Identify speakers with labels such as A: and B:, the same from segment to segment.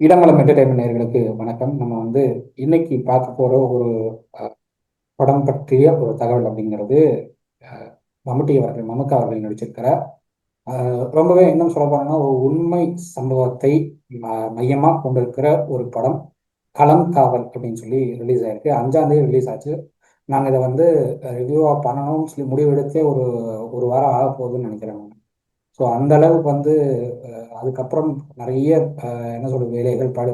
A: இடமலம் entertainment நேயர்களுக்கு வணக்கம். நம்ம இன்னைக்கு பார்க்க போற ஒரு படம் பற்றிய ஒரு தகவல் அப்படிங்கிறது அஹ், மம்முக்கா அவர்கள் நடிச்சிருக்கிற ரொம்பவே இன்னும் சொல்ல போனோம்னா ஒரு உண்மை சம்பவத்தை மையமா கொண்டிருக்கிற ஒரு படம் களம் காவல் அப்படின்னு சொல்லி ரிலீஸ் ஆயிருக்கு. 5ஆம் தேதி ரிலீஸ் ஆச்சு. நாங்கள் இதை ரிவ்யூவா பண்ணணும்னு சொல்லி முடிவெடுத்தே ஒரு ஒரு வாரம் ஆக போகுதுன்னு நினைக்கிறேன். ஸோ அந்த அளவுக்கு அதுக்கப்புறம் நிறைய என்ன சொல்றது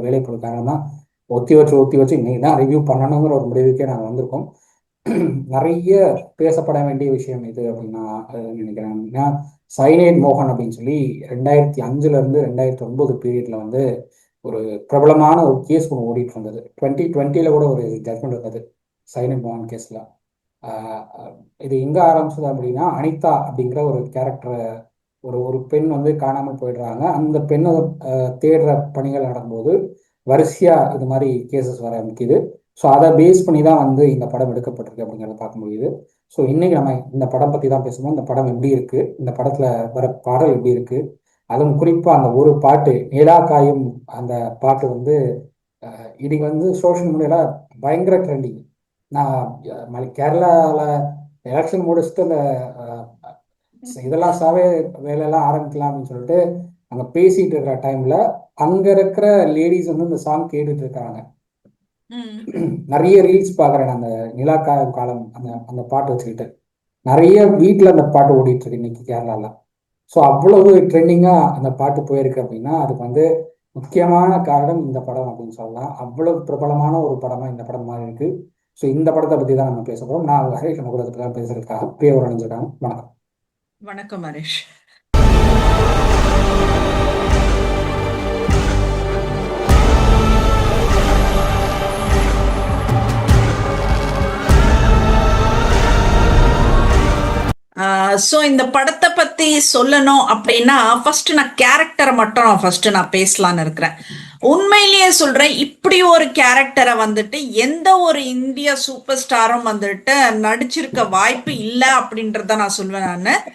A: வேலைப்பளு காரணமாக ஒத்தி வச்சு இன்னைக்கு தான் ரிவ்யூ பண்ணணுங்கிற ஒரு முடிவுக்கே நாங்கள் வந்திருக்கோம். நிறைய பேசப்பட வேண்டிய விஷயம் இது அப்படின்னு நான் நினைக்கிறேன். ஏன்னா சைனைட் மோகன் அப்படின்னு சொல்லி 2005 இருந்து 2009 பீரியட்ல ஒரு பிரபலமான ஒரு கேஸ் ஒன்று ஓடிட்டு இருந்தது. 2020 கூட ஒரு ஜட்மெண்ட் வந்தது சைனைட் மோகன் கேஸ்ல. இது எங்க ஆரம்பிச்சது அப்படின்னா, அனிதா அப்படிங்கிற ஒரு கேரக்டரை ஒரு ஒரு பெண் காணாமல் போயிடுறாங்க. அந்த பெண்ணை தேடுற பணிகள் நடக்கும்போது வரிசையா இது மாதிரி கேசஸ் வர ஆரம்பிக்குது. ஸோ அதை பேஸ் பண்ணி தான் இந்த படம் எடுக்கப்பட்டிருக்கு அப்படிங்கிறத பார்க்க முடியுது. ஸோ இன்னைக்கு நம்ம இந்த படம் பத்தி தான் பேசணும். இந்த படம் எப்படி இருக்கு, இந்த படத்துல வர பாடல் எப்படி இருக்கு, அதுவும் குறிப்பா அந்த ஒரு பாட்டு நிலா காயும் அந்த பாட்டு இன்னைக்கு சோஷியல் மீடியால பயங்கர ட்ரெண்டிங். நான் கேரளாவில் எலெக்ஷன் முடிச்சுட்டு அந்த இதெல்லாம் வேலையெல்லாம் ஆரம்பிக்கலாம் அப்படின்னு சொல்லிட்டு அங்க பேசிட்டு இருக்கிற டைம்ல அங்க இருக்கிற லேடிஸ் இந்த சாங் கேட்டுட்டு இருக்காங்க. நிறைய ரீல்ஸ் பாக்குறேன் அந்த நிலாக்காலம் காலம் அந்த அந்த பாட்டு வச்சுக்கிட்டு நிறைய வீட்டுல அந்த பாட்டு ஓடிட்டு இருக்கு இன்னைக்கு கேரளால. ஸோ அவ்வளவு ட்ரெண்டிங்கா அந்த பாட்டு போயிருக்கு அப்படின்னா அதுக்கு முக்கியமான காரணம் இந்த படம் அப்படின்னு சொல்லலாம். அவ்வளவு பிரபலமான ஒரு படமா இந்த படம் மாதிரி இருக்கு. ஸோ இந்த படத்தை பத்தி தான் நம்ம பேச போறோம். நான் ஹரேஷ் நம்ம கூட பேசுறதுக்காக பிரியா அணிஞ்சிருக்காங்க. வணக்கம்.
B: வணக்கம் ஹரேஷ். ஸோ இந்த படத்தை பத்தி சொல்லணும் அப்படின்னா ஃபர்ஸ்ட் நான் கேரக்டரை மட்டும் நான் பேசலான்னு இருக்கிறேன். உண்மையிலேயே சொல்றேன், இப்படி ஒரு கேரக்டரை எந்த ஒரு இந்திய சூப்பர் ஸ்டாரும் நடிச்சிருக்க வாய்ப்பு இல்லை அப்படின்றத நான் சொல்வேன். நான்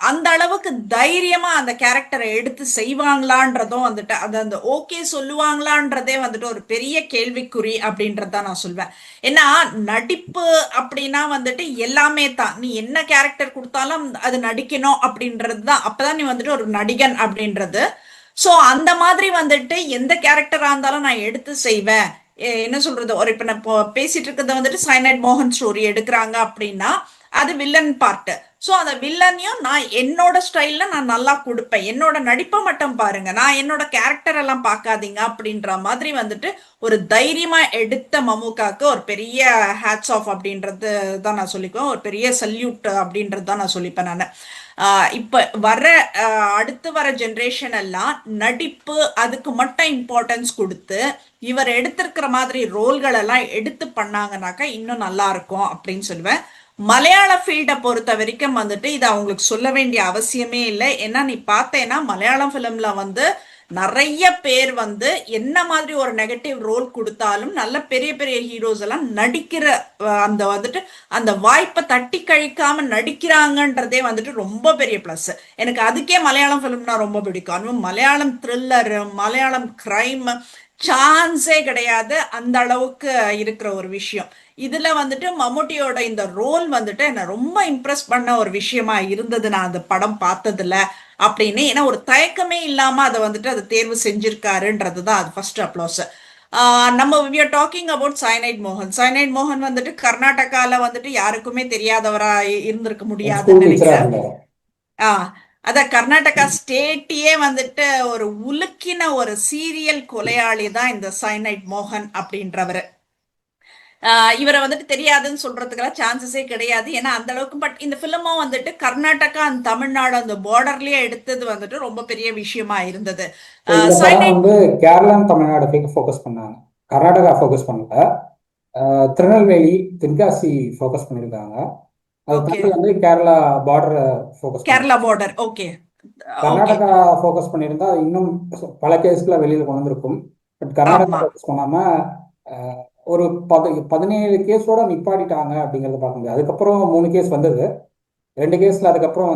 B: அந்த அளவுக்கு தைரியமா அந்த கேரக்டரை எடுத்து செய்வாங்களான்றதும் அது அந்த ஓகே சொல்லுவாங்களான்றதே ஒரு பெரிய கேள்விக்குறி அப்படின்றதான் நான் சொல்வேன். ஏன்னா நடிப்பு அப்படின்னா எல்லாமே தான். நீ என்ன கேரக்டர் கொடுத்தாலும் அது நடிக்கணும் அப்படின்றது தான். அப்பதான் நீ ஒரு நடிகன் அப்படின்றது. சோ அந்த மாதிரி எந்த கேரக்டரா இருந்தாலும் நான் எடுத்து செய்வேன். என்ன சொல்றது, ஒரு இப்ப நான் பேசிட்டு இருக்கிறத சைனைட் மோகன் ஸ்டோரி எடுக்கிறாங்க அப்படின்னா அது வில்லன் பார்ட். சோ அந்த வில்லனையும் நான் என்னோட ஸ்டைல்ல நான் நல்லா கொடுப்பேன். என்னோட நடிப்பை மட்டும் பாருங்க, நான் என்னோட கேரக்டர் எல்லாம் பார்க்காதீங்க அப்படின்ற மாதிரி ஒரு தைரியமா எடுத்த மம்முக்காக்கு ஒரு பெரிய ஹேட்ஸ் ஆஃப் அப்படின்றது தான் நான் சொல்லிக்குவேன். ஒரு பெரிய சல்யூட் அப்படின்றது தான் நான் சொல்லிப்பேன் நான். இப்ப அடுத்து வர ஜென்ரேஷன் எல்லாம் நடிப்பு அதுக்கு மட்டும் இம்பார்ட்டன்ஸ் கொடுத்து இவர் எடுத்திருக்கிற மாதிரி ரோல்கள் எல்லாம் எடுத்து பண்ணாங்கனாக்கா இன்னும் நல்லா இருக்கும் அப்படின்னு சொல்லுவேன். மலையாள ஃபீல்டை பொறுத்த வரைக்கும் இது அவங்களுக்கு சொல்ல வேண்டிய அவசியமே இல்லை. ஏன்னா நீ பார்த்தேன்னா மலையாளம் ஃபிலிம்ல நிறைய பேர் என்ன மாதிரி ஒரு நெகட்டிவ் ரோல் கொடுத்தாலும் நல்ல பெரிய பெரிய ஹீரோஸ் எல்லாம் நடிக்கிற அந்த அந்த வாய்ப்பை தட்டி கழிக்காம நடிக்கிறாங்கன்றதே ரொம்ப பெரிய பிளஸ். எனக்கு அதுக்கே மலையாளம் ஃபிலிம்னா ரொம்ப பிடிக்கும். அதுவும் மலையாளம் த்ரில்லர், மலையாளம் கிரைம் சான்ஸே கிடையாது. அந்த அளவுக்கு இருக்கிற ஒரு விஷயம் இதுல மம்முட்டியோட இந்த ரோல் என்ன ரொம்ப இம்ப்ரெஸ் பண்ண ஒரு விஷயமா இருந்தது நான் அந்த படம் பார்த்ததுல அப்படின்னு. ஏன்னா ஒரு தயக்கமே இல்லாம அதை அதை தேர்வு செஞ்சிருக்காருன்றதுதான் அது ஃபர்ஸ்ட் அப்ளோஸ். நம்ம we are talking about cyanide மோகன். சைனைட் மோகன் கர்நாடகால யாருக்குமே தெரியாதவரா இருந்திருக்க முடியாதுன்னு நினைக்கிறேன். அத கர்நாடகா ஸ்டேட்டையே ஒரு உலுக்கின ஒரு சீரியல் கொலையாளி தான் இந்த சைனைட் மோகன் அப்படின்றவரு. இவரை தெரியாதுன்னு சொல்றதுக்கெல்லாம் சான்சஸே கிடையாது. ஏன்னா அந்த அளவுக்கு. பட் இந்த பிலிமும் கர்நாடகா அந்த தமிழ்நாடு அந்த பார்டர்லயே எடுத்தது ரொம்ப பெரிய விஷயமா இருந்தது.
A: கேரளா தமிழ்நாடு ஃபோக்கஸ் பண்ணாங்க, கர்நாடகா ஃபோக்கஸ் பண்ணல. திருநெல்வேலி தென்காசி ஃபோக்கஸ் பண்ணிருக்காங்க. அது Kerala border focus,
B: Kerala border. Okay,
A: Karnataka focus பண்ணியிருந்தா இன்னும் பல கேஸ்ல வெளியில கொண்டு வந்திருக்கும். பட் கர்நாடகா ஃபோக்கஸ் பண்ணாம ஒரு 17 கேஸோட நிப்பாட்டிட்டாங்க அப்படிங்கறத பார்க்க முடியாது. அதுக்கப்புறம் 3 கேஸ் வந்தது. 2 கேஸ்ல அதுக்கப்புறம்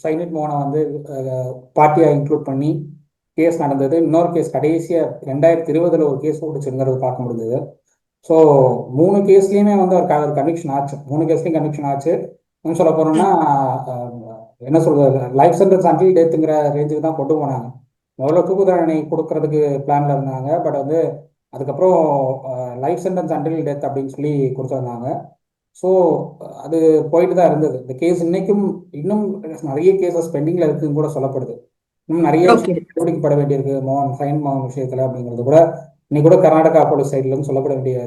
A: சைனிட் மோகனை பார்ட்டியா இன்க்ளூட் பண்ணி கேஸ் நடந்தது. இன்னொரு கேஸ் கடைசியாக 2020 ஒரு கேஸ் ஓடிச்சுங்கிறது பார்க்க முடிஞ்சது. ஸோ 3 கேஸ்லையுமே வந்து ஒரு கன்விக்ஷன் ஆச்சு. 3 கேஸ்லையும் கன்விக்ஷன் ஆச்சு. இன்னும் சொல்ல போனோம்னா என்ன சொல்றது, லைஃப் சென்டென்ஸ் அன்டில் டெத்துங்கிற ரேஞ்சுக்கு தான் கொண்டு போனாங்க. முதல்ல தூக்கு தண்டனை கொடுக்கறதுக்கு பிளான்ல இருந்தாங்க. பட் வந்து அதுக்கப்புறம் லைஃப் சென்டென்ஸ் அன்டில் டெத் அப்படின்னு சொல்லி கொடுத்துருந்தாங்க. ஸோ அது போயிட்டு தான் இருந்தது. இந்த கேஸ் இன்னும் நிறைய கேசஸ் பெண்டிங்ல இருக்குன்னு கூட சொல்லப்படுது. இன்னும் நிறைய
B: ஓகே.
A: விஷயம் கண்டுபிடிக்கப்பட வேண்டியிருக்கு மோகன் விஷயத்துல அப்படிங்கிறது கூட இன்னைக்கு கூட கர்நாடகா போலீஸ் சைட்ல இருந்து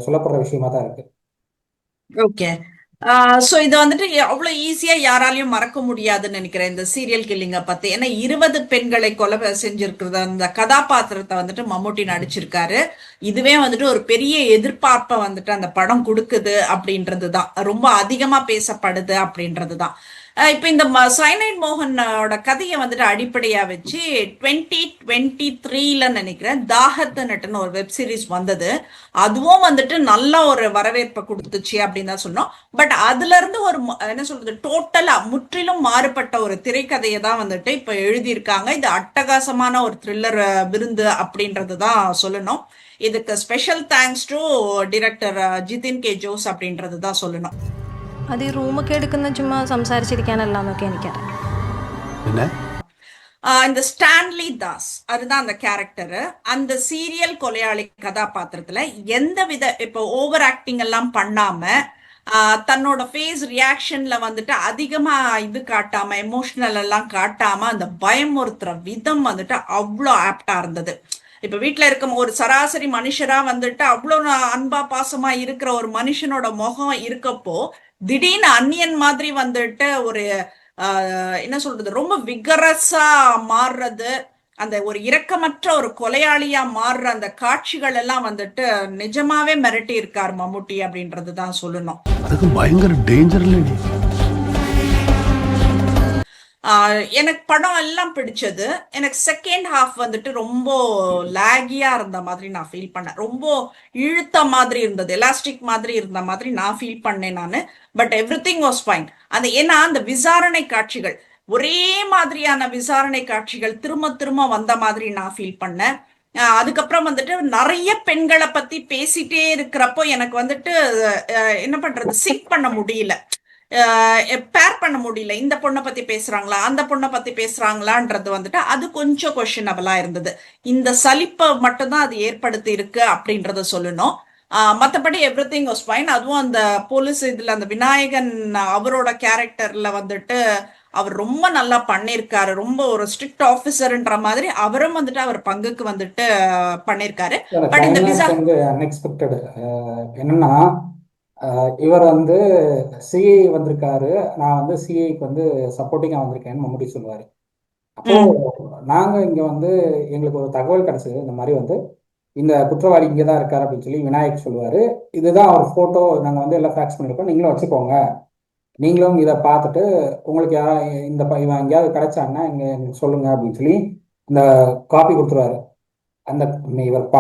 A: சொல்லப்படுற விஷயமா தான் இருக்கு.
B: ஓகே. சோ இத வந்துட்டு அவ்வளவு ஈஸியா யாராலையும் மறக்க முடியாதுன்னு நினைக்கிறேன் இந்த சீரியல் கில்லிங்க பத்தி. ஏன்னா 20 பெண்களை கொலை செஞ்சிருக்கிறது அந்த கதாபாத்திரத்தை வந்துட்டு மம்முட்டி நடிச்சிருக்காரு. இதுவே வந்துட்டு ஒரு பெரிய எதிர்பார்ப்பை வந்துட்டு அந்த படம் கொடுக்குது அப்படின்றதுதான், ரொம்ப அதிகமா பேசப்படுது அப்படின்றதுதான். இப்ப இந்த சைனைட் மோகனோட கதையை வந்துட்டு அடிப்படையா வச்சு 2023ல நினைக்கிறேன் தாகத்துன்னு ஒரு வெப் சீரிஸ் வந்தது. அதுவும் வந்துட்டு நல்ல ஒரு வரவேற்பை கொடுத்துச்சு அப்படின்னு தான் சொன்னோம். பட் அதுல இருந்து ஒரு என்ன சொல்றது, டோட்டலா முற்றிலும் மாறுபட்ட ஒரு திரைக்கதையை தான் வந்துட்டு இப்ப எழுதியிருக்காங்க. இது அட்டகாசமான ஒரு த்ரில்லர் விருந்து அப்படின்றது தான் சொல்லணும். இதுக்கு special thanks to director Jithin K Jose அப்படின்றது தான் சொல்லணும்.
C: അത് ഈ റൂമൊക്കെ എടുക്കുന്ന ചുമ്മാ സംസാരിച്ചിരിക്കാനല്ലാന്നൊക്കെ എനിക്കറിയാം.
D: പിന്നെ
B: இந்த ஸ்டான்லி தாஸ் அதுதான் அந்த கேரக்டரு. அந்த சீரியல் கொலையாளி கதாபாத்திரத்துல எந்த வித இப்போ ஓவர் ஆக்டிங் எல்லாம் பண்ணாம தன்னோட ஃபேஸ் ரியாக்ஷன்ல வந்துட்டு அதிகமா இது காட்டாம எமோஷனல் எல்லாம் காட்டாம அந்த பயமுறுத்துற விதம் வந்துட்டு அவ்வளோ ஆப்டா இருந்தது. இப்ப வீட்டுல இருக்க ஒரு சராசரி மனுஷரா வந்துட்டு அவ்வளவு அன்பா பாசமா இருக்கிற ஒரு மனுஷனோட முகம் இருக்கப்போ திடீர்னு அந்நியன் மாதிரி வந்துட்டு ஒரு என்ன சொல்றது, ரொம்ப விகரஸா மாறுறது, அந்த ஒரு இரக்கமற்ற ஒரு கொலையாளியா மாறுற அந்த காட்சிகள் எல்லாம் வந்துட்டு நிஜமாவே மிரட்டி இருக்காரு மம்முட்டி அப்படின்றது தான் சொல்லணும்.
D: அதுக்கு பயங்கர டேஞ்சர் இல்லடி.
B: எனக்கு படம் எல்லாம் பிடிச்சது. எனக்கு செகண்ட் ஹாஃப் வந்துட்டு ரொம்ப லாகியா இருந்த மாதிரி நான் ஃபீல் பண்ணேன். ரொம்ப இழுத்த மாதிரி இருந்தது, எலாஸ்டிக் மாதிரி இருந்த மாதிரி நான் ஃபீல் பண்ணேன் நான். But everything was fine. அது ஏன்னா அந்த விசாரணை காட்சிகள், ஒரே மாதிரியான விசாரணை காட்சிகள் திரும்ப திரும்ப வந்த மாதிரி நான் ஃபீல் பண்ணேன். அதுக்கப்புறம் வந்துட்டு நிறைய பெண்களை பத்தி பேசிட்டே இருக்கிறப்போ எனக்கு வந்துட்டு என்ன பண்றது, சிங்க் பண்ண முடியல, பேர் பண்ண முடியல. இந்த பொண்ணை பத்தி பேசுறாங்களா அந்த பொண்ணை பத்தி பேசுறாங்களான்றது வந்துட்டு அது கொஞ்சம் கொஸ்டினபிளா இருந்தது. இந்த சலிப்பை மட்டும்தான் அது ஏற்படுத்தி இருக்கு அப்படின்றத சொல்லணும். மற்றபடி எவ்ரி திங் வாஸ் ஃபைன். அதுவும் அந்த போலீஸ் இதுல அந்த விநாயகன் அவரோட கேரக்டர்ல வந்துட்டு அவர் ரொம்ப நல்லா பண்ணியிருக்காரு. ரொம்ப ஒரு ஸ்ட்ரிக்ட் ஆபீசர்ன்ற மாதிரி அவரும் வந்துட்டு அவர் பங்குக்கு வந்துட்டு பண்ணியிருக்காரு. பட் இந்த
A: வந்து அன்எக்ஸ்பெக்டட் என்னன்னா, இவர் வந்து சிஐ வந்திருக்காரு, நான் வந்து சிஐக்கு வந்து சப்போர்ட்டிங்கா வந்திருக்கேன்னு மம்முட்டி சொல்லுவாரு. அப்போ நாங்க இங்க வந்து எங்களுக்கு ஒரு தகவல் கிடைச்சது, இந்த மாதிரி வந்து இந்த குற்றவாளி இங்கே தான் இருக்காரு அப்படின்னு சொல்லி விநாயக் சொல்லுவாரு. இதுதான் அவர் போட்டோ, நாங்க வந்து எல்லாம் ஃபேக்ஸ் பண்ணிருக்கோம், நீங்களும் வச்சுக்கோங்க, நீங்களும் இதை பார்த்துட்டு உங்களுக்கு இவன் எங்கேயாவது கிடைச்சான்னா எங்களுக்கு சொல்லுங்க அப்படின்னு சொல்லி இந்த காப்பி கொடுத்துருவாரு. அந்த இவர்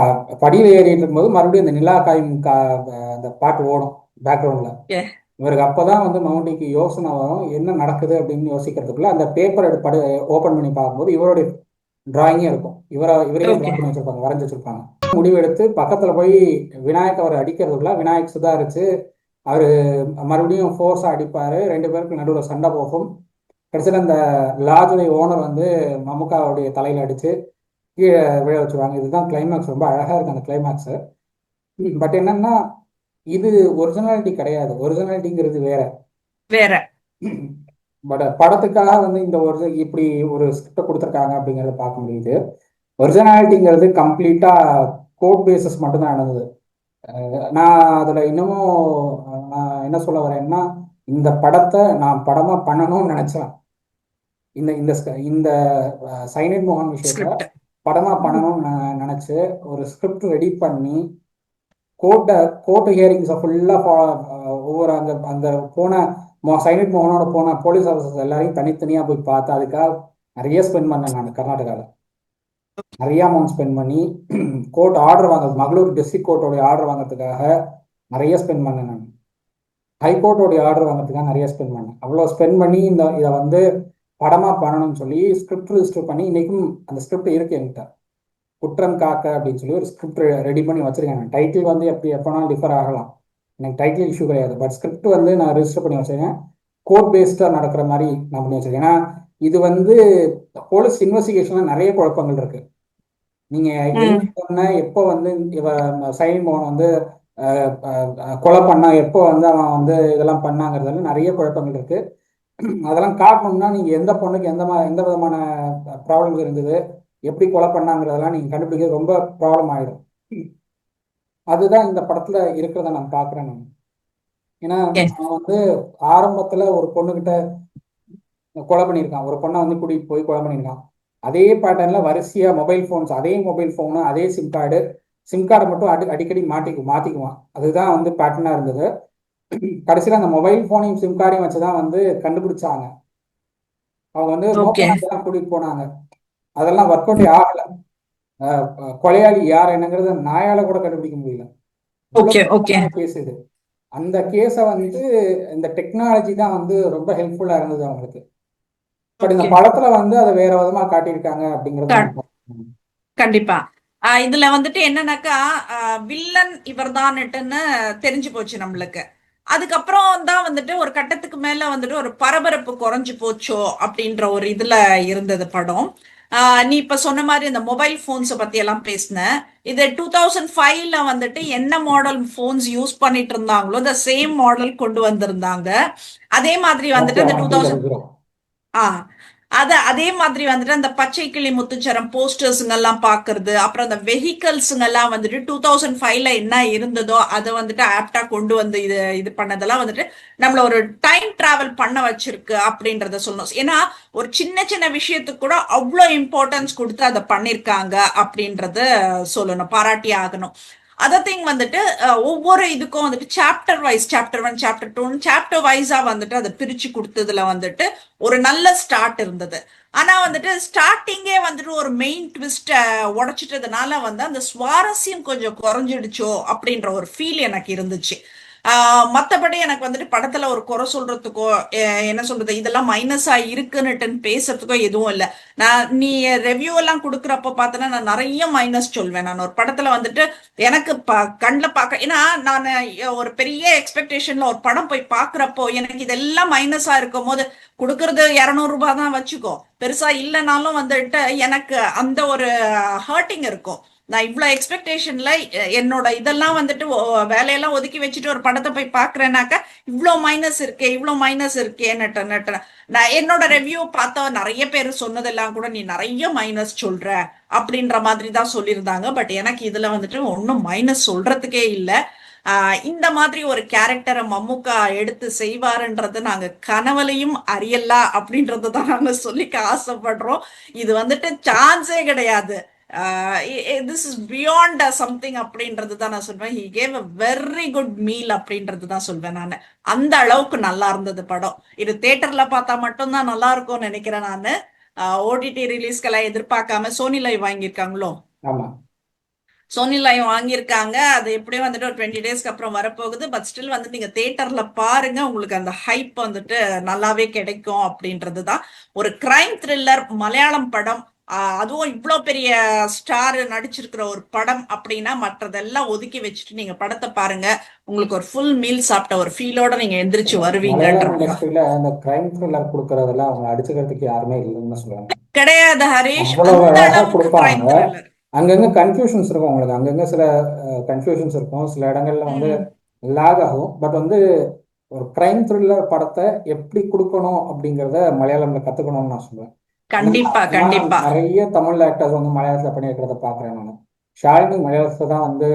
A: படியில் ஏறிட்டு இருக்கும்போது மறுபடியும் அந்த நிலா காயும் அந்த பாட்டு ஓடும் பேக்ரவுண்ட்ல. இவருக்கு அப்பதான் வந்து மம்முட்டிக்கு யோசனை வரும், என்ன நடக்குது அப்படின்னு யோசிக்கிறதுக்குள்ள அந்த பேப்பர் ஓபன் பண்ணி பார்க்கும்போது இவருடைய டிராயிங்கே இருக்கும். இவரே டிரா பண்ணி வச்சிருப்பாங்க, வரைஞ்சி வச்சிருப்பாங்க. முடிவெடுத்து பக்கத்துல போய் விநாயக் அவர் அடிக்கிறதுக்குள்ள விநாயக் சுதாரிச்சு அவரு மறுபடியும் ஃபோர்ஸா அடிப்பாரு. 2 பேருக்கு நடுவில் சண்டை போகும். கடைசியில் அந்த லாஜுடைய ஓனர் வந்து மம்முக்காவுடைய தலையில அடிச்சு கீழே விழ வச்சுருவாங்க. இதுதான் கிளைமேக்ஸ். ரொம்ப அழகா இருக்கு அந்த கிளைமேக்ஸ். பட் என்னன்னா, இது ஒரிஜினாலிட்டி கிடையாது. ஒரிஜினாலிட்டிங்கிறது வேற
B: வேற.
A: பட் படத்துக்காக வந்து இந்த ஒரு இப்படி ஒரு ஸ்கிரிப்டை கொடுத்துருக்காங்க அப்படிங்கிறத பார்க்க முடியுது. ஒரிஜினாலிட்டிங்கிறது கம்ப்ளீட்டா கோட் பேசஸ் மட்டும்தான் நடந்தது. நான் அதுல இன்னமும் நான் என்ன சொல்ல வரேன்னா, இந்த படத்தை நான் படமா பண்ணணும்னு நினைச்சேன். இந்த இந்த இந்த சைனைட் மோகன் விஷயத்த படமா பண்ணணும்னு நினைச்சு ஒரு ஸ்கிரிப்ட் ரெடி பண்ணி கோர்ட் ஹியரிங்ஸை ஃபுல்லா ஒவ்வொரு அந்த அந்த போன சைனைட் மோகனோட போன போலீஸ் ஆஃபீஸர்ஸ் எல்லாரையும் தனித்தனியா போய் பார்த்து அதுக்காக நிறைய ஸ்பெண்ட் பண்ணேன் நான். கர்நாடகாவில் நிறைய அமௌண்ட் ஸ்பெண்ட் பண்ணி கோர்ட் ஆர்டர் வாங்குறது, மகளூர் டிஸ்ட்ரிக்ட் கோர்ட்டோடைய ஆர்டர் வாங்குறதுக்காக நிறைய ஸ்பெண்ட் பண்ணேன் நான். ஹைகோர்ட்டோடைய ஆர்டர் வாங்குறதுக்காக நிறைய ஸ்பெண்ட் பண்ணேன். அவ்வளோ ஸ்பெண்ட் பண்ணி இதை வந்து படமா பண்ணணும்னு சொல்லி ஸ்கிரிப்ட் ரிஜிஸ்டர் பண்ணி இன்னைக்கும் அந்த ஸ்கிரிப்ட் இருக்கு என்கிட்ட. குற்றம் காக்க அப்படின்னு சொல்லி ஒரு ஸ்கிரிப்ட் ரெடி பண்ணி வச்சிருக்கேன். டைட்டில் வந்து எப்போனாலும் டிஃபர் ஆகலாம், எனக்கு டைட்டில் இஷ்யூ கிடையாது. பட் ஸ்கிரிப்ட் வந்து நான் ரிஜிஸ்டர் பண்ணி வச்சிருக்கேன். கோர்ட் பேஸ்டாக நடக்கிற மாதிரி நான் பண்ணி வச்சிருக்கேன். ஏன்னா இது வந்து போலீஸ் இன்வெஸ்டிகேஷன்ல நிறைய குழப்பங்கள் இருக்கு. நீங்க என்ன எப்போ வந்து சைனி மோகன் வந்து கொலை பண்ணா, எப்போ வந்து அவன் வந்து இதெல்லாம் பண்ணாங்கிறதுல நிறைய குழப்பங்கள் இருக்கு. அதெல்லாம் காட்டணும்னா நீங்க எந்த பொண்ணுக்கு எந்த விதமான ப்ராப்ளம்ஸ் இருந்தது, எப்படி கொலை பண்ணாங்கிறதெல்லாம் நீங்க கண்டுபிடிக்கிறது ரொம்ப ப்ராப்ளம் ஆயிடும். அதுதான் இந்த படத்துல இருக்கிறத நான் பாக்குறேன். நான் ஏன்னா அவன் வந்து ஆரம்பத்துல ஒரு பொண்ணுகிட்ட கொலை பண்ணியிருக்கான், ஒரு பொண்ணை வந்து கூட்டிட்டு போய் கொலை பண்ணியிருக்கான். அதே பேட்டர்ன்ல வரிசையா மொபைல் போன்ஸ், அதே மொபைல் போனு, அதே சிம் கார்டை மட்டும் அடிக்கடி மாத்திக்குவான். அதுதான் வந்து பேட்டர்னா இருந்தது. கடைசியில் அந்த மொபைல் போனையும் சிம் கார்டையும் வச்சுதான் வந்து கண்டுபிடிச்சாங்க. அவங்க வந்து மோப்பனாங்கெல்லாம் கூட்டிட்டு போனாங்க. அதெல்லாம் ஒர்க் அவுட்டே ஆகல. கொலையாளி யார் என்னங்கிறது நாயால கூட கண்டுபிடிக்க முடியல. பேசுது. அந்த கேஸை வந்து இந்த டெக்னாலஜி தான் வந்து ரொம்ப ஹெல்ப்ஃபுல்லா இருந்தது அவங்களுக்கு. பட் இந்த படத்துல வந்து அதை வேற விதமா காட்டியிருக்காங்க அப்படிங்கிறது.
B: கண்டிப்பா. இதுல வந்துட்டு என்னன்னாக்கா வில்லன் இவர்தான்னுட்டுன்னு தெரிஞ்சு போச்சு நம்மளுக்கு. அதுக்கப்புறம் தான் வந்துட்டு ஒரு கட்டத்துக்கு மேல வந்துட்டு ஒரு பரபரப்பு குறைஞ்சு போச்சோ அப்படின்ற ஒரு இதுல இருந்தது படம். நீ இப்ப சொன்ன மாதிரி இந்த மொபைல் போன்ஸை பத்தி எல்லாம் பேசின. இது 2005ல வந்துட்டு என்ன மாடல் போன்ஸ் யூஸ் பண்ணிட்டு இருந்தாங்களோ இந்த சேம் மாடல் கொண்டு வந்திருந்தாங்க. அதே மாதிரி வந்துட்டு அந்த 2000 அதே மாதிரி வந்துட்டு அந்த பச்சை கிளி முத்துச்சரம் போஸ்டர்ஸுங்க எல்லாம் பாக்குறது, அப்புறம் அந்த வெஹிக்கல்ஸுங்க எல்லாம் வந்துட்டு 2005ல என்ன இருந்ததோ அதை வந்துட்டு ஆப்டா கொண்டு வந்து இது பண்ணதெல்லாம் வந்துட்டு நம்மள ஒரு டைம் டிராவல் பண்ண வச்சிருக்கு அப்படின்றத சொல்லணும். ஏன்னா ஒரு சின்ன சின்ன விஷயத்துக்கு கூட அவ்வளோ இம்பார்ட்டன்ஸ் கொடுத்து அதை பண்ணிருக்காங்க அப்படின்றத சொல்லணும், பாராட்டி ஆகணும். அதர் திங் வந்துட்டு ஒவ்வொரு இதுக்கும் வந்துட்டு சாப்டர் 1 சாப்டர் 2 சாப்டர் வைஸா வந்துட்டு அதை பிரிச்சு கொடுத்ததுல வந்துட்டு ஒரு நல்ல ஸ்டார்ட் இருந்தது. ஆனா வந்துட்டு ஸ்டார்டிங்கே வந்துட்டு ஒரு மெயின் ட்விஸ்ட உடைச்சிட்டதுனால வந்து அந்த சுவாரஸ்யம் கொஞ்சம் குறைஞ்சிடுச்சோ அப்படின்ற ஒரு ஃபீல் எனக்கு இருந்துச்சு. மத்தபடி எனக்கு வந்துட்டு படத்துல ஒரு குறை சொல்றதுக்கோ என்ன சொல்றது இதெல்லாம் மைனஸா இருக்குன்னுட்டு பேசுறதுக்கோ எதுவும் இல்லை. நீ ரெவ்யூ எல்லாம் கொடுக்குறப்ப பார்த்தனா நான் நிறைய மைனஸ் சொல்வேன். நான் ஒரு படத்துல வந்துட்டு எனக்கு கண்ணில் பார்க்க, ஏன்னா நான் ஒரு பெரிய எக்ஸ்பெக்டேஷன்ல ஒரு படம் போய் பாக்குறப்போ எனக்கு இதெல்லாம் மைனஸா இருக்கும் போது கொடுக்கறது 200 ரூபாய் தான் வச்சுக்கோ, பெருசா இல்லைனாலும் வந்துட்டு எனக்கு அந்த ஒரு ஹர்ட்டிங் இருக்கும். நான் இவ்வளவு எக்ஸ்பெக்டேஷன்ல என்னோட இதெல்லாம் வந்துட்டு வேலையெல்லாம் ஒதுக்கி வச்சுட்டு ஒரு படத்தை போய் பாக்குறேன்னாக்கா இவ்வளவு மைனஸ் இருக்கேன்னு நான் என்னோட ரெவ்யூ பார்த்தா நிறைய பேர் சொன்னதெல்லாம் கூட நீ நிறைய மைனஸ் சொல்ற அப்படின்ற மாதிரி தான் சொல்லியிருந்தாங்க. பட் எனக்கு இதுல வந்துட்டு ஒன்னும் மைனஸ் சொல்றதுக்கே இல்லை. இந்த மாதிரி ஒரு கேரக்டரை மம்முக்கா எடுத்து செய்வாருன்றது நாங்க கனவுலையும் அறியலா அப்படின்றது தான் நாங்க சொல்லிக்க ஆசைப்படுறோம். இது வந்துட்டு சான்ஸே கிடையாது. திஸ் இஸ் பியாண்ட் சம்திங் அப்படின்றது தான் நான் சொல்வேன். He gave a very good meal அப்படின்றது தான் சொல்வேன் நான். அந்த அளவுக்கு நல்லா இருந்தது படம். இது தியேட்டர்ல பார்த்தா மட்டும்தான் நல்லா இருக்கும்னு நினைக்கிறேன் நான். ஓடிடி ரிலீஸ்க்கெல்லாம் எதிர்பார்க்காம சோனி லைவ் வாங்கியிருக்காங்களோ, சோனி லைவ் வாங்கியிருக்காங்க. அது எப்படியும் வந்துட்டு ஒரு 20 டேஸ்க்கு அப்புறம் வரப்போகுது. பட் ஸ்டில் வந்து நீங்க தியேட்டர்ல பாருங்க, உங்களுக்கு அந்த ஹைப் வந்துட்டு நல்லாவே கிடைக்கும் அப்படின்றது தான். ஒரு கிரைம் த்ரில்லர் மலையாளம் படம், அதுவும் இவ்வளோ பெரிய ஸ்டார் நடிச்சிருக்கிற ஒரு படம் அப்படின்னா மற்றதெல்லாம் ஒதுக்கி வச்சுட்டு நீங்க படத்தை பாருங்க. உங்களுக்கு ஒரு ஃபுல் மீல் சாப்பிட்ட ஒரு ஃபீலோட நீங்க எந்திரிச்சு வருவீங்க. கிடையாது ஹரிஷ், அந்த அளவுக்கு கிரைம் த்ரில்லர்.
A: அங்கங்க கன்ஃபியூஷன்ஸ் இருக்கும் உங்களுக்கு, அங்கங்க சில கன்ஃபியூஷன்ஸ் இருக்கும், சில இடங்கள்ல வந்து லாக் ஆகும். பட் வந்து ஒரு கிரைம் த்ரில்லர் படத்தை எப்படி கொடுக்கணும் அப்படிங்கிறத மலையாளம்ல கத்துக்கணும்னு நான் சொல்லுவேன்.
B: கண்டிப்பா
A: நிறைய தமிழ் ஆக்டர்ஸ் வந்து மலையாளத்துல பண்ணியிருக்கிறத பாக்குறேன் நான். ஷாலினி மலையாளத்துல தான் வந்து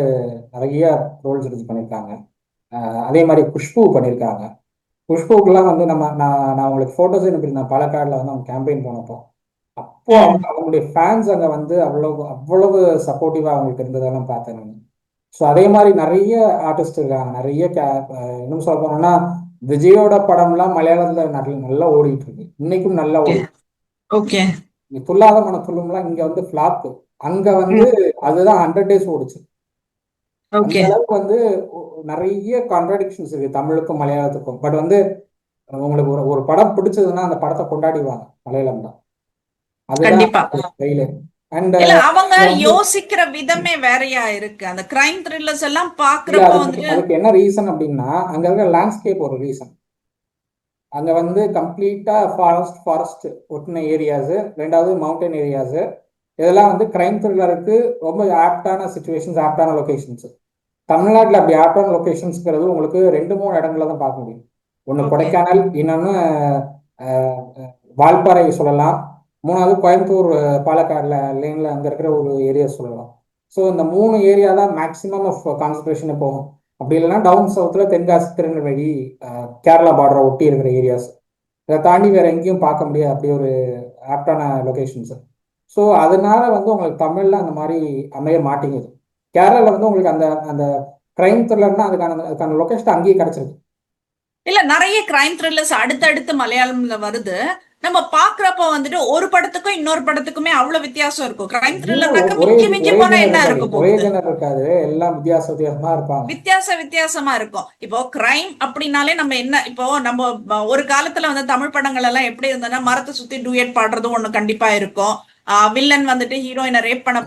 A: நிறைய ரோல்ஸ் எடுத்து பண்ணியிருக்காங்க. அதே மாதிரி குஷ்பு பண்ணியிருக்காங்க. குஷ்புக்கெல்லாம் வந்து நான் உங்களுக்கு போட்டோஸ் அனுப்பியிருந்தேன் பாலக்காடுல வந்து அவங்க கேம்பெயின் போனப்போ. அப்போ அவங்களுடைய ஃபேன்ஸ் அங்க வந்து அவ்வளவு சப்போர்ட்டிவா அவங்களுக்கு இருந்ததெல்லாம் பார்த்தேன் நான். ஸோ அதே மாதிரி நிறைய ஆர்டிஸ்ட் இருக்காங்க, நிறைய இன்னும் சொல்ல போனோம்னா விஜயோட படம்லாம் மலையாளத்துல நல்லா ஓடிட்டு இருக்கு, இன்னைக்கும் நல்லா ஓடிட்டு.
B: ஓகே,
A: துல்லாத மன துள்ளும்லாம் இங்க வந்து ஃபிளாப், அங்க வந்து அதுதான் 100 days ஓடிச்சு. அந்த அளவுக்கு வந்து நிறைய கான்ட்ராடிக்ஷன்ஸ் இருக்கு தமிழுக்கும் மலையாளத்துக்கும். பட் வந்து உங்களுக்கு ஒரு படம் பிடிச்சதுன்னா அந்த படத்தை கொண்டாடிவாங்க மலையாளம் தான். அதுதான். அண்ட்
B: இல்ல அவங்க
A: வந்து
B: யோசிக்கிற விதமே வேறையா இருக்கு. அந்த கிரைம் த்ரில்லர்ஸ் எல்லாம்
A: இல்ல
B: பாக்குறப்ப
A: அதுக்கு
B: வந்துட்டு
A: அதுக்கு என்ன ரீசன் அப்படின்னா அங்க இருக்கிற லேண்ட்ஸ்கேப் ஒரு ரீசன். அங்க வந்து கம்ப்ளீட்டா ஃபாரஸ்ட் ஒட்டின ஏரியாஸ், ரெண்டாவது மவுண்டன் ஏரியாஸ், இதெல்லாம் வந்து கிரைம் த்ரில்லருக்கு ரொம்ப ஆப்டான சுச்சுவேஷன்ஸ், ஆப்டான லொகேஷன்ஸ். தமிழ்நாட்டில் அப்படி ஆப்டான லொகேஷன்ஸ்ங்கிறது உங்களுக்கு 2 3 இடங்கள்ல தான் பார்க்க முடியும். ஒன்று
B: ஓகே.
A: கொடைக்கானல், இன்னொன்று வால்பாறை சொல்லலாம், மூணாவது கோயம்புத்தூர் பாலக்காடுல லேன்ல அங்கே இருக்கிற ஒரு ஏரியா சொல்லலாம். ஸோ இந்த 3 ஏரியா தான் மேக்ஸிமம் ஆஃப் கான்சன்ட்ரேஷனே போகும். அப்படி இல்லைன்னா டவுன் சவுத்தில் தென்காசி, திருநெல்வேலி, கேரளா பார்டரை ஒட்டி இருக்கிற ஏரியாஸ். இதை தாண்டி வேற எங்கேயும் பார்க்க முடியாது அப்படி ஒரு ஆப்டான லொகேஷன்ஸ். ஸோ அதனால வந்து உங்களுக்கு தமிழ்ல அந்த மாதிரி அமைய மாட்டேங்குது. கேரளால வந்து உங்களுக்கு அந்த அந்த கிரைம் த்ரில்லர்னா அதுக்கான லொகேஷன் அங்கேயே கிடைச்சிருக்கு.
B: இல்ல நிறைய கிரைம் த்ரில்லர்ஸ் அடுத்தடுத்து மலையாளம்ல வருது. நம்ம பாக்குறப்ப வந்துட்டு ஒரு படத்துக்கும் இன்னொரு படத்துக்குமே அவ்வளவு வித்தியாசம் இருக்கும். கிரைம்
A: இல்லை,
B: த்ரில்லர்னாக்க
A: ஒரே
B: மிஞ்சி மிஞ்சி
A: ஒரே
B: போனா
A: ஜெனர்
B: என்ன
A: இருக்காது,
B: இருக்க
A: ஒரே
B: போகுது?
A: ஜெனர் இருக்காது, எல்லாம் வித்தியாசமா இருப்பாங்க.
B: வித்தியாசமா இருக்கும். இப்போ கிரைம் அப்படின்னாலே நம்ம என்ன, இப்போ நம்ம ஒரு காலத்துல வந்து தமிழ் படங்கள் எல்லாம் எப்படி இருந்ததுன்னா மரத்தை சுத்தி டூயட் பாடுறது ஒண்ணு கண்டிப்பா இருக்கும். வில்லன் வந்துட்டு ஹீரோயினை ரேப் பண்ண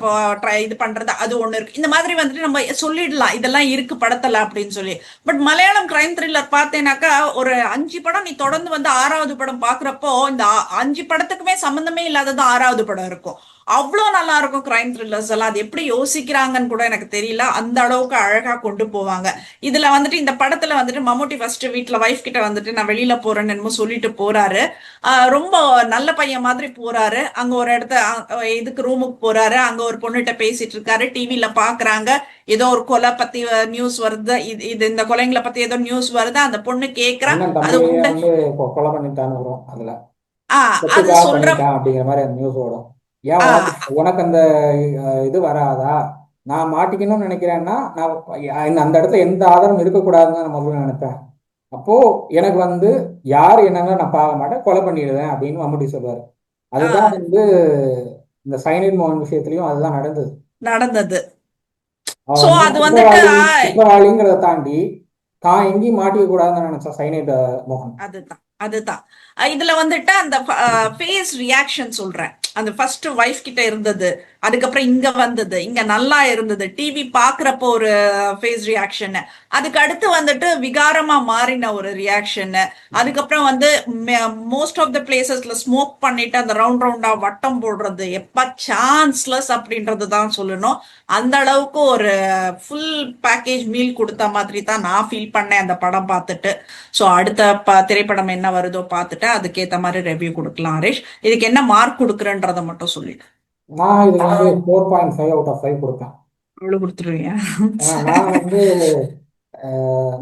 B: இது பண்றது அது ஒண்ணு இருக்கு. இந்த மாதிரி வந்துட்டு நம்ம சொல்லிடலாம் இதெல்லாம் இருக்கு படத்துல அப்படின்னு சொல்லி. பட் மலையாளம் கிரைம் த்ரில்லர் பார்த்தேனாக்கா ஒரு 5 படம் நீ தொடர்ந்து வந்து 6வது படம் பாக்குறப்போ இந்த 5 படத்துக்குமே சம்பந்தமே இல்லாதது 6வது படம் இருக்கும். அவ்வளோ நல்லா இருக்கும் கிரைம் த்ரில்லர்ஸ் எல்லாம். அது எப்படி யோசிக்கிறாங்கன்னு கூட எனக்கு தெரியல, அந்த அளவுக்கு அழகா கொண்டு போவாங்க. இதுல வந்துட்டு இந்த படத்துல வந்துட்டு மம்முட்டி ஃபர்ஸ்ட் வீட்டுல வைஃப் கிட்ட வந்துட்டு நான் வெளியில போறேன்னு என்னமோ சொல்லிட்டு போறாரு. ரொம்ப நல்ல பையன் மாதிரி போறாரு. அங்க ஒரு இடத்த இதுக்கு ரூமுக்கு போறாரு. அங்க ஒரு பொண்ணுகிட்ட பேசிட்டு இருக்காரு. டிவில பாக்குறாங்க, ஏதோ ஒரு கொலை பத்தி நியூஸ் வருது. இது இந்த கொலைங்களை பத்தி ஏதோ நியூஸ் வருது. அந்த பொண்ணு கேக்குறா.
A: அண்ணன்
B: அது
A: தம்பியை
B: உண்மை.
A: வந்து கொலை பண்ணிட்டான்னு வரும் அதுல,
B: அது
A: சொத்துக்காக
B: சொல்ற.
A: பண்ணிட்டான் அப்படிங்கிற மாதிரி அந்த நியூஸ் ஓடும். ஏன் உனக்கு
B: ஆஹ்
A: உனக்கு அந்த இது வராதா? நான் மாட்டிக்கணும்னு நினைக்கிறேன்னா நான் அந்த இடத்துல எந்த ஆதாரம் இருக்கக்கூடாதுன்னு நான் முதல்ல நினைப்பேன். அப்போ எனக்கு வந்து யார் என்னங்க நான் பார்க்க மாட்டேன், கொலை பண்ணிடுவேன் அப்படின்னு மம்முட்டி சொல்லுவாரு. அதுதான்
B: ஆஹ்
A: வந்து இந்த சைனைட் மோகன் விஷயத்துலயும் அதுதான் நடந்தது.
B: நடந்தது.
A: அவன்
B: சோ
A: வந்து
B: அது வந்துட்டு
A: குற்றவாளிங்கிறத தாண்டி தான் எங்கேயும் மாட்டிக்க கூடாதுன்னு நினைச்சான் சைனைட் மோகன்.
B: அதுதான் இதுல வந்துட்டு அந்த ஃபேஸ் ரியாக்ஷன் சொல்றேன். அந்த ஃபர்ஸ்ட் வைஃப் கிட்ட இருந்தது, அதுக்கப்புறம் இங்க வந்தது, இங்க நல்லா இருந்தது, டிவி பாக்குறப்போ ஒரு ஃபேஸ் ரியாக்ஷன், அதுக்கு அடுத்து வந்துட்டு விகாரமா மாறின ஒரு ரியாக்ஷன், அதுக்கப்புறம் வந்து மோஸ்ட் ஆஃப் த பிளேசஸ்ல ஸ்மோக் பண்ணிட்டு அந்த ரவுண்ட் ரவுண்டா வட்டம் போடுறது எப்ப சான்ஸ்லெஸ் அப்படின்றது தான் சொல்லணும். அந்த அளவுக்கு ஒரு ஃபுல் பேக்கேஜ் மீல் கொடுத்த மாதிரி தான் நான் ஃபீல் பண்ணேன் அந்த படம் பார்த்துட்டு. ஸோ அடுத்த திரைப்படம் என்ன வருதோ பார்த்துட்டு அதுக்கேற்ற மாதிரி ரிவ்யூ கொடுக்கலாம். ஹரிஷ், இதுக்கு என்ன மார்க் கொடுக்குறன்றதை மட்டும் சொல்லிடு.
A: நான் இது வந்து 4.5 அவுட் ஆஃப் 5 கொடுப்பேன்.
B: அவ்வளவு கொடுத்துருவீங்க?
A: ஏன்னா நான் வந்து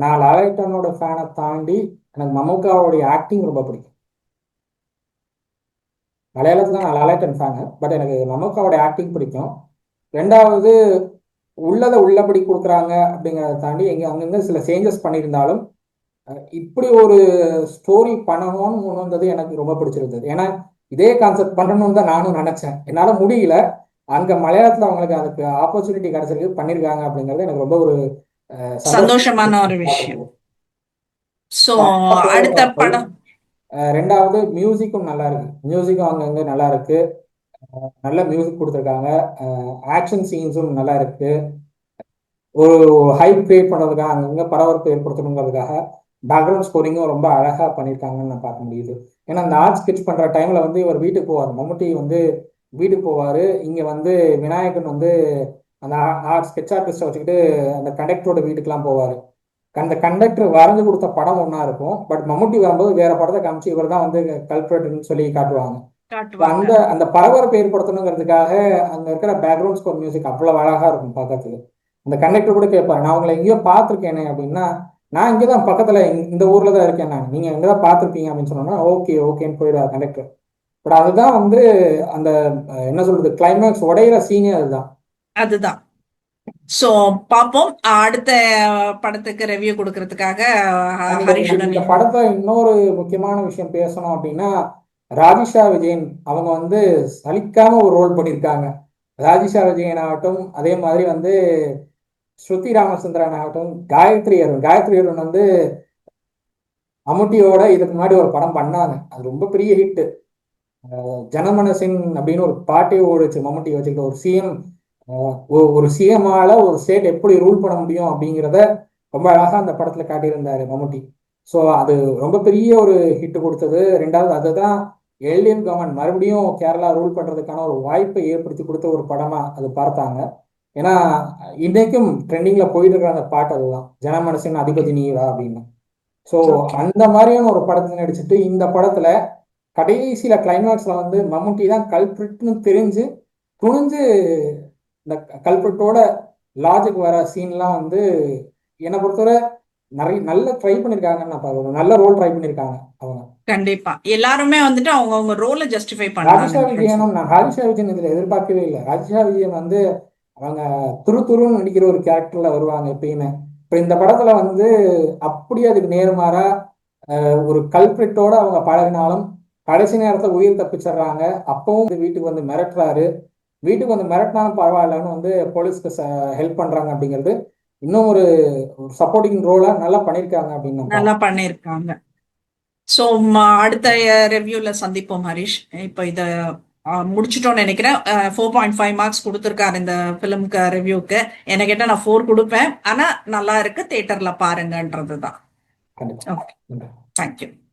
A: நான் லாலேட்டனோட ஃபேனை தாண்டி எனக்கு மம்முக்காவோடைய ஆக்டிங் ரொம்ப பிடிக்கும். மலையாளத்துல நான் லாலேட்டன் ஃபேனு, பட் எனக்கு மம்முக்காவோட ஆக்டிங் பிடிக்கும். ரெண்டாவது, உள்ளதை உள்ளபடி கொடுக்குறாங்க அப்படிங்கிறத தாண்டி அங்கங்க சில சேஞ்சஸ் பண்ணியிருந்தாலும் இப்படி ஒரு ஸ்டோரி பண்ணணும்னு முன் வந்தது எனக்கு ரொம்ப பிடிச்சிருந்தது. ஏன்னா இதே கான்செப்ட் பண்ணணும்னு தான் நானும் நினைச்சேன், என்னால முடியல. அங்க மலையாளத்துல அவங்களுக்கு அதுக்கு ஆப்பர்ச்சுனிட்டி கிடைச்சிருக்கு, பண்ணியிருக்காங்க அப்படிங்கிறது எனக்கு ரொம்ப ஒரு
B: சந்தோஷமான
A: சந்தோஷம்.
B: ஒரு விஷயம். சோ அடுத்த
A: 4.5.
B: படம்.
A: ரெண்டாவது மியூசிக்கும் நல்லா இருக்கு, மியூசிக்கும் அங்கங்க நல்லா இருக்கு, நல்ல மியூசிக் கொடுத்துருக்காங்க. ஆக்ஷன் சீன்ஸும் நல்லா இருக்கு. ஒரு ஹைப் கிரியேட் பண்ணுறதுக்காக, அங்கங்க பரபரப்பு ஏற்படுத்தணுங்கிறதுக்காக பேக்ரவுண்ட் ஸ்கோரிங்கும் ரொம்ப அழகா பண்ணியிருக்காங்கன்னு நான் பார்க்க முடியுது. ஏன்னா அந்த ஆர்ட் ஸ்கெட்ச் பண்ற டைம்ல வந்து இவர் வீட்டுக்கு போவார், மம்முட்டி வந்து வீட்டுக்கு போவாரு. இங்க வந்து விநாயகன் வந்து அந்த ஆர்ட் ஸ்கெட்ச் ஆர்டிஸ்ட வச்சுக்கிட்டு அந்த கண்டக்டரோட வீட்டுக்கெல்லாம் போவாரு. அந்த கண்டக்டர் வரைஞ்சு கொடுத்த படம் ஒன்றா இருக்கும், பட் மம்முட்டி வரும்போது வேற படத்தை காமிச்சு இவர் தான் வந்து கல்பிரேட்னு சொல்லி காட்டுவாங்க.
B: காட்டுவாங்க.
A: அந்த அந்த பரபரப்பை ஏற்படுத்தணுங்கிறதுக்காக அங்க இருக்கிற பேக்ரவுண்ட் ஸ்கோர் மியூசிக் அவ்வளவு அழகா இருக்கும் பார்க்கறதுக்கு. அந்த கண்டக்டர் கூட கேட்பாரு, நான் உங்களை எங்கேயோ பார்த்துருக்கேனே அப்படின்னா, நான் இங்கே தான் பக்கத்துல இந்த ஊர்ல தான் இருக்கேன், நான் நீங்க எங்க தான் பார்த்துருப்பீங்க அப்படின்னு சொன்னோம்னா ஓகே ஓகேன்னு போயிடுவார் கண்டக்டர். பட் அதுதான் வந்து அந்த என்ன சொல்றது, கிளைமேக்ஸ் உடையிற சீனே அதுதான்.
B: அதுதான். சோ பாப்போம் அடுத்த படத்துக்கு ரிவ்யூ கொடுக்கறதுக்காக
A: அண்ட்
B: ஹரிஷுடன்.
A: இந்த படத்தை இன்னொரு முக்கியமான விஷயம் பேசணும் அப்படின்னா, ராஜிஷா விஜயன் அவங்க வந்து சலிக்காம ஒரு ரோல் பண்ணியிருக்காங்க. ராஜிஷா விஜயன் ஆகட்டும், அதே மாதிரி வந்து ஸ்ருதி ராமச்சந்திரன் ஆகட்டும், காயத்ரி அருண் வந்து மம்முட்டியோட இதுக்கு முன்னாடி ஒரு படம் பண்ணாங்க, அது ரொம்ப பெரிய ஹிட். ஜனமனசின் அப்படின்னு ஒரு பாட்டே ஓடுச்சு மம்முட்டி வச்சுக்கிட்ட ஒரு சிஎம். ஒரு சிஎம்ஆல ஒரு ஸ்டேட் எப்படி ரூல் பண்ண முடியும் அப்படிங்கிறத ரொம்ப அழகா அந்த படத்துல காட்டியிருந்தாரு மம்முட்டி. ஸோ அது ரொம்ப பெரிய ஒரு ஹிட் கொடுத்தது. ரெண்டாவது அதுதான் எல்டிஎஃப் கவர்மெண்ட் மறுபடியும் கேரளா ரூல் பண்றதுக்கான ஒரு வாய்ப்பை ஏற்படுத்தி கொடுத்த ஒரு படமா அது பார்த்தாங்க. ஏன்னா இன்னைக்கும் ட்ரெண்டிங்ல போயிட்டு இருக்கிற அந்த பாட்டு அதுதான், ஜனமனசின் அதிபதி நீவா அப்படின்னு. So
B: okay.
A: அந்த மாதிரியான ஒரு படத்துல நடிச்சுட்டு இந்த படத்துல கடைசியில கிளைமேக்ஸ்ல வந்து மம்முட்டி தான் கல்பிரிட்னு தெரிஞ்சு துணிஞ்சு இந்த கல்பிரிட்டோட லாஜிக் வர சீன்லாம் வந்து என்னை பொறுத்தவரை நிறைய நல்ல ட்ரை பண்ணியிருக்காங்கன்னு நான் பார்க்குறேன். நல்ல ரோல் ட்ரை பண்ணியிருக்காங்க அவங்க.
B: கண்டிப்பா எல்லாருமே வந்துட்டு அவங்க ரோலை ஜஸ்டிஃபை
A: ராஜிஷா
B: பண்ணலாம்னு
A: விஜயனும் நான் ராஜிஷா விஜயன் இதுல எதிர்பார்க்கவே இல்லை. ராஜிஷா விஜயன் வந்து அவங்க துருன்னு நடிக்கிற ஒரு கேரக்டர்ல வருவாங்க எப்பயுமே. இப்போ இந்த படத்துல வந்து அப்படியே அதுக்கு நேர்மாறா ஒரு கல்பிரிட்டோட அவங்க பழகினாலும் கடைசி நேரத்துல உயிர் தப்பிச்சிடுறாங்க. அப்பவும் வந்து வீட்டுக்கு வந்து மிரட்டுறாரு. வீட்டுக்கு வந்து மிரட்டினாலும் பரவாயில்லன்னு வந்து போலீஸ்க்கு ஹெல்ப் பண்றாங்க அப்படிங்கிறது இன்னும் ஒரு சப்போர்ட்டிங் ரோலா நல்லா பண்ணியிருக்காங்க அப்படின்னு நான்
B: நல்லா
A: பார்க்கிறேன்.
B: பண்ணியிருக்காங்க. ஸோ அடுத்த ரிவ்யூல சந்திப்போம் ஹரிஷ். இப்போ இதை முடிச்சிட்டோம்னு நினைக்கிறேன். 4.5 மார்க்ஸ் கொடுத்துருக்காரு இந்த ஃபிலிம்க்கு ரிவ்யூக்கு. என்ன கேட்டால் நான் 4 கொடுப்பேன். ஆனால் நல்லா இருக்கு, தேட்டர்ல பாருங்கன்றது தான்.
A: கண்டிப்பா.
B: Okay, thank you.